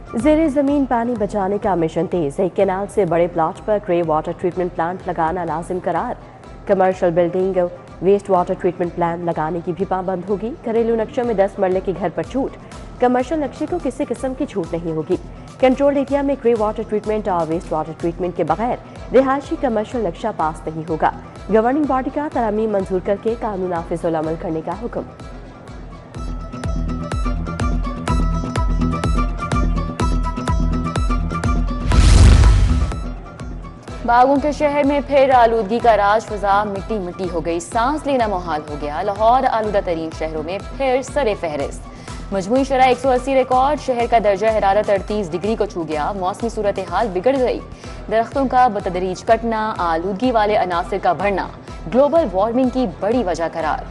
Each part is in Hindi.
ज़ेरे ज़मीन पानी बचाने का मिशन तेज। एक कैनाल से बड़े प्लॉट पर ग्रे वाटर ट्रीटमेंट प्लांट लगाना लाजिम करार। Commercial building waste water treatment plant लगाने की भी पाबंद होगी। घरेलू नक्शों में 10 मरले के घर पर छूट। कमर्शियल नक्शे को किसी किस्म की छूट नहीं होगी। कंट्रोल एरिया में ग्रे वाटर ट्रीटमेंट और वेस्ट वाटर ट्रीटमेंट के बगैर रिहायशी कमर्शियल नक्शा पास नहीं होगा। गवर्निंग बॉडी का तरमीम मंजूर करके कानून नाफिज अमल करने का हुक्म। बागों के शहर में फिर आलूदगी का राज, फिजा मिट्टी मिट्टी हो गई, सांस लेना मुहाल हो गया। लाहौर आलूदा तरीन शहरों में फिर सरे फहरिस्त। मजमूई शरह 180 रिकॉर्ड, शहर का दर्जा हरारत 38 डिग्री को छू गया। मौसमी सूरत हाल बिगड़ गई। दरख्तों का बतदरीज कटना, आलूदगी वाले अनासर का बढ़ना ग्लोबल वार्मिंग की बड़ी वजह करार।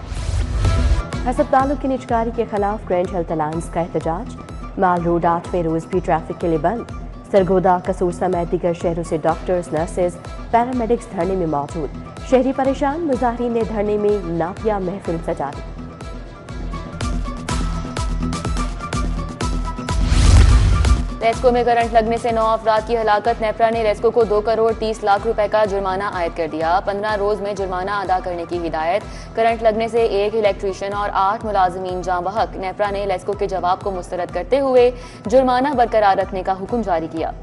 अस्पतालों की निजकारी के खिलाफ ग्रैंड हेल्थ अलायंस का एहतजाज। माल रोड 8वें रोज भी ट्रैफिक के लिए बंद। सरगोदा, कसूर समेत दीगर शहरों से डॉक्टर्स, नर्सेज, पैरामेडिक्स धरने में मौजूद। शहरी परेशान, मुजाहिरीन ने धरने में नातिया महफिल सजा दी। रेस्को में करंट लगने से 9 अफराद की हलाकत। नेपरा ने रेस्को को 2 करोड़ 30 लाख रुपए का जुर्माना आयद कर दिया। 15 रोज में जुर्माना अदा करने की हिदायत। करंट लगने से 1 इलेक्ट्रीशियन और 8 मुलाजमीन जाँ बहक। नेपरा ने रेस्को के जवाब को मुस्तरद करते हुए जुर्माना बरकरार रखने का हुक्म जारी किया।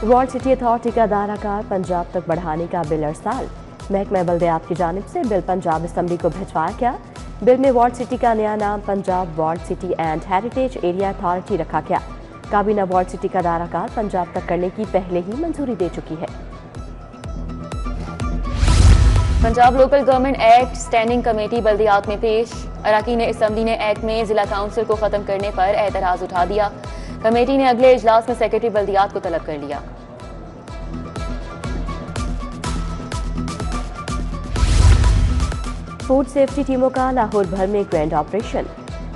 वर्ल्ड सिटी अथॉरिटी का दायरा पंजाब तक बढ़ाने का बिल अरसाल। महकमा बल्दियात की जानिब से बिल पंजाब असम्बली को भिजवाया गया। बिल में वर्ल्ड सिटी का नया नाम Punjab world city and heritage area authority रखा गया। काबीना वर्ल्ड सिटी का दायरा पंजाब तक करने की पहले ही मंजूरी दे चुकी है। Punjab local government act standing committee बल्दियात में पेश। अरकान असम्बली ने एक्ट में जिला काउंसिल को खत्म करने पर एतराज उठा दिया। कमेटी ने अगले इजलास में सेक्रेटरी बल्दियात को तलब कर लिया। फूड सेफ्टी टीमों का लाहौर भर में ग्रैंड ऑपरेशन।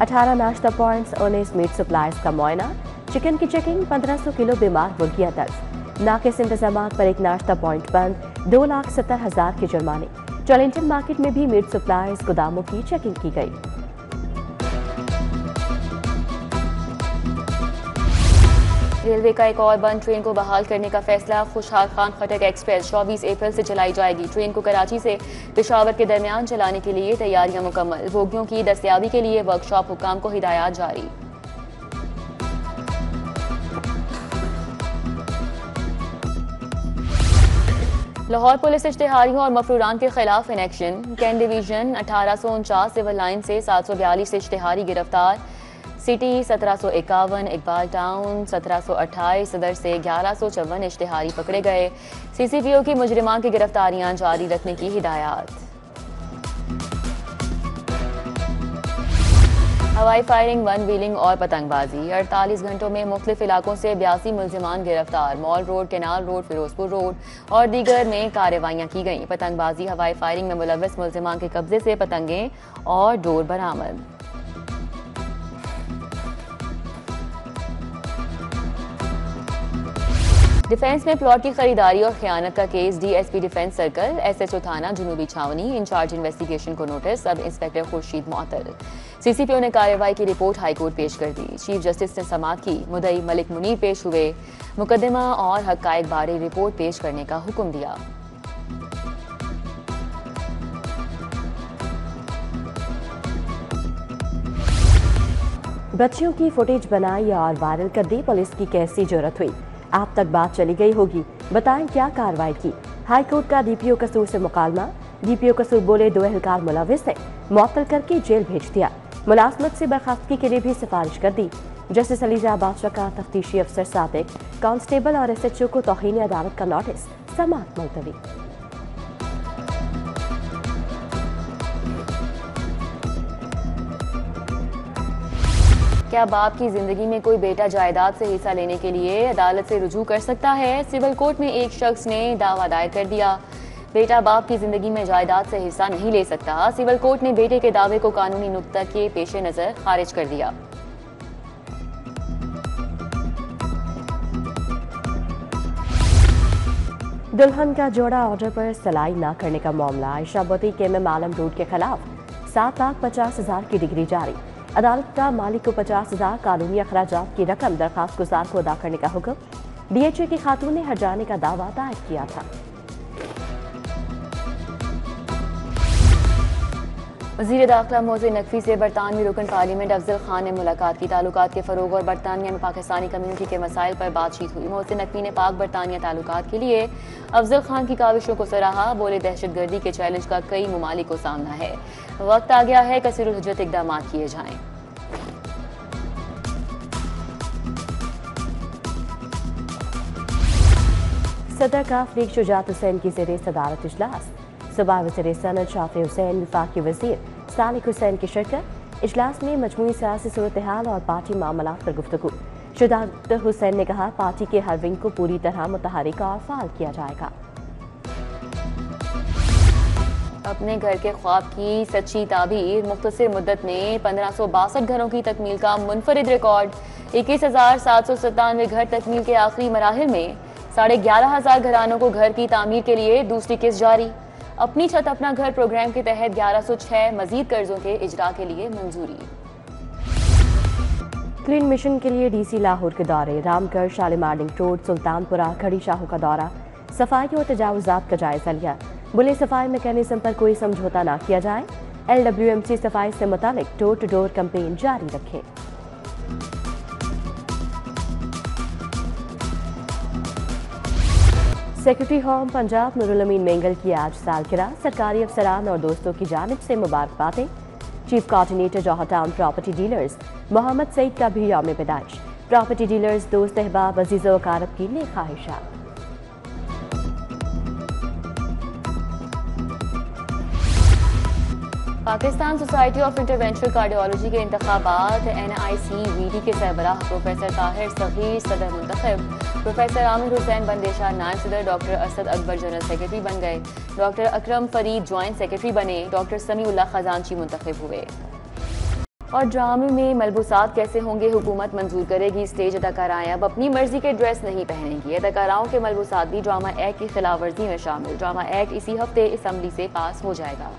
18 नाश्ता पॉइंट्स, 19 मीट सप्लायर्स का मुआयना। चिकन की चेकिंग, 1500 किलो बीमार मुर्गियां दर्ज। नाकिस इंतजाम पर एक नाश्ता पॉइंट बंद। 2,70,000 के जुर्माने। टॉरंटन मार्केट में भी मीट सप्लायर्स गोदामों की चेकिंग की गई। रेलवे का एक और बंद, ट्रेन को बहाल करने का फैसला। खुशहाल खान खटक एक्सप्रेस 24 अप्रैल से चलाई जाएगी। ट्रेन को कराची से पेशावर के दरमियान चलाने के लिए तैयारियां मुकम्मल। बोगियों की दस्तयाबी के लिए वर्कशॉप हुकाम को हिदायत जारी। लाहौर पुलिस इश्तिहारियों और मफरूरान के खिलाफ in action. Cantt division 1849 civil line से 742 इश्तिहारी गिरफ्तार। सिटी 1751, इकबाल टाउन 1728, सदर से 1154 इश्तिहारी पकड़े गए। CCPO की मुजरिमान की गिरफ्तारियां जारी रखने की हिदायत। हवाई फायरिंग, वन व्हीलिंग और पतंगबाजी। 48 घंटों में मुख्तलिफ इलाकों से 82 मुलजिमान गिरफ्तार। Mall road, canal road, Ferozepur road और दीगर में कार्रवाइयां की गईं। पतंगबाजी, हवाई फायरिंग में मुलव्वस मुलजिमान के कब्जे से पतंगें और डोर बरामद। डिफेंस में प्लॉट की खरीदारी और खयानत का case. DSP defence circle, SHO थाना जनूबी छावनी, इंचार्ज इन्वेस्टिगेशन को नोटिस। सब इंस्पेक्टर खुर्शीद मुअत्तल। CCPO ने कार्रवाई की रिपोर्ट हाईकोर्ट पेश कर दी। चीफ जस्टिस ने समाअत की। मुद्दई मलिक मुनीर पेश हुए। मुकदमा और हक़ाइक़ बारे रिपोर्ट पेश करने का हुक्म दिया। बच्चियों की फुटेज बनाई और वायरल कर दी, पुलिस की कैसी जरूरत हुई? आप तक बात चली गई होगी, बताएं क्या कार्रवाई की? हाईकोर्ट का DPO कसूर से मुकालमा। DPO कसूर बोले 2 एहलकार मुलविस है, मुअत्तल करके जेल भेज दिया। मुलाजमत से बर्खास्तगी के लिए भी सिफारिश कर दी। जस्टिस अलीजा बादशाह का तफ्तीशी अफसर सादिक, कांस्टेबल और SHO को तौहीन अदालत का नोटिस। समाअत मुलतवी। क्या बाप की जिंदगी में कोई बेटा जायदाद से हिस्सा लेने के लिए अदालत से रुजू कर सकता है? सिविल कोर्ट में एक शख्स ने दावा दायर कर दिया। बेटा बाप की जिंदगी में जायदाद से हिस्सा नहीं ले सकता। सिविल कोर्ट ने बेटे के दावे को कानूनी नुक्ता के पेश नजर खारिज कर दिया। दुल्हन का जोड़ा ऑर्डर पर सलाई न करने का मामला। आयशा बुटीक के में आलम रोड के खिलाफ 7,50,000 की डिग्री जारी। अदालत का मालिक को 50,000 कानूनी अखराजात की रकम दरखास्त गुजार को अदा करने का हुक्म। DHA की खातून ने हट जाने का दावा दायर किया था। वज़ीर दाखिला मोहसिन नकवी से बरतानवी रुकन पार्लियामेंट अफजल खान ने मुलाकात की। ताल्लुकात के फ़रोग़ और बरतानिया में पाकिस्तानी कम्यूनिटी के मसाइल पर बातचीत हुई। मोहसिन नकवी ने पाक बरतानिया ताल्लुकात के लिए अफजल खान की काविशों को सराहा। बोले, दहशतगर्दी के चैलेंज का कई ममालिक को सामना है, वक्त आ गया है कसीरुल हुज्जत इक़दाम किए जाएं। सदर काफ लीग शुजात हुसैन की ज़ेरे सदारत इजलास। सुबह वज़ीर सनत शाफी हुसैन, वफाकी वज़ीर सालिक हुसैन की शिरकत। इजलास में मजमूई सियासी सूरत हाल और पार्टी मामलात पर गुफ्तगू। शुजात हुसैन ने कहा, पार्टी के हर विंग को पूरी तरह मुतहरिक और फाल किया जाएगा। अपने घर के ख्वाब की सच्ची ताबीर। मुख्तसर मुद्दत में 1562 घरों की तकमील का मुनफरिद रिकॉर्ड। 21,797 घर तकमील के आखिरी मराहिल में 11,500 घरानों को घर की तामीर के लिए दूसरी किस्त जारी। अपनी छत अपना घर प्रोग्राम के तहत 1106 मजीद कर्जों के इजरा के लिए मंजूरी। क्लीन मिशन के लिए DC लाहौर के दौरे। रामगढ़, शालीमार लिंक रोड, सुल्तानपुरा, खड़ी शाहू का दौरा। सफाई और तजावुजात का जायजा लिया। बोले, सफाई मैकेनिज्म पर कोई समझौता ना किया जाए। LWMC सफाई से मुतालिक डोर टू डोर कैंपेन जारी रखें। सेक्रेटरी होम पंजाब नूरुल अमीन मेंगल की आज सालगिरह। सरकारी अफसरान और दोस्तों की जानिब से मुबारकबादें। Chief coordinator Johar town property dealers Mohammad Saeed का भी यौम पैदाइश। प्रॉपर्टी डीलर्स दोस्त अहबाब अजीज़ व अकारब की नेक ख्वाहिशात। Pakistan society of interventional cardiology के इंतखाबात। NICVD के सरबराह प्रोफेसर ताहिर सगीर सदर मुंतखब। प्रोफेसर आमिर हुसैन बंदेशा नायब सदर। Doctor Asad Akbar general secretary बन गए। डॉक्टर अकरम फरीद ज्वाइंट सेक्रेटरी बने। डॉक्टर समीउल्लाह खजांची मुंतखब हुए। और ड्रामे में मलबूसात कैसे होंगे, हुकूमत मंजूर करेगी। स्टेज अदाकाराएं अब अपनी मर्जी के ड्रेस नहीं पहनेंगी। अदाकाराओं के मलबूसात भी ड्रामा एक्ट की खिलाफ वर्जी में शामिल। ड्रामा एक्ट इसी हफ्ते असम्बली से पास हो जाएगा।